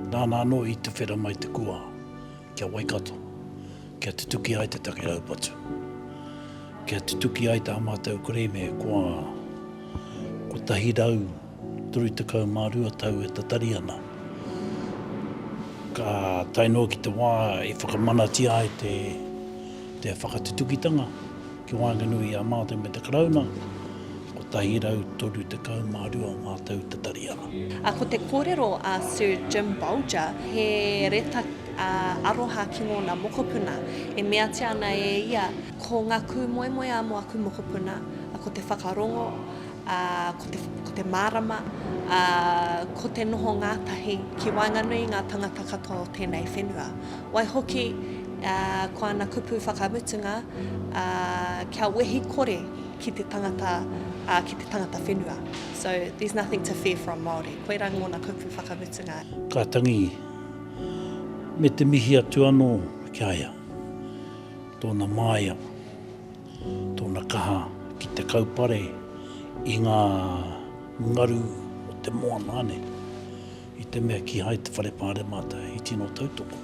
Nāna anō I te whera mai te kua, kia Waikato, kia te tuki ai te take raupatu. Kia te tuki ai te amatau kereeme, ko tahi rau, 30 mārua tau e tatari ana. Ka tainoa ki te wā e whakamanatia ai te whakatutukitanga, ki wānganui a mātou me te karauna, ko tahi rau 30 mārua mātou tatari ana. Ko te koorero a Sir Jim Bolger, he reta aroha ki ngōna mokopuna, e mea te ana e ia, ko ngā kū moemoe a mo aku mokopuna, ko te whakarongo, ko te marama, ko te noho ngātahi ki wainganui ngā tangata katoa o tēnei whenua. Wai hoki, ko ana kupu whakamutunga, kia wehi kore ki te tangata whenua. So there's nothing to fear from Māori. Koe rā ngōna kupu whakamutunga. Ka tangi, me te mihi atu anō ki aia, tōna māia, tōna kaha ki te kaupare, I ngā ngaru o te moana ane, I te mea ki hai te whare pāre mata, I tino tautoko.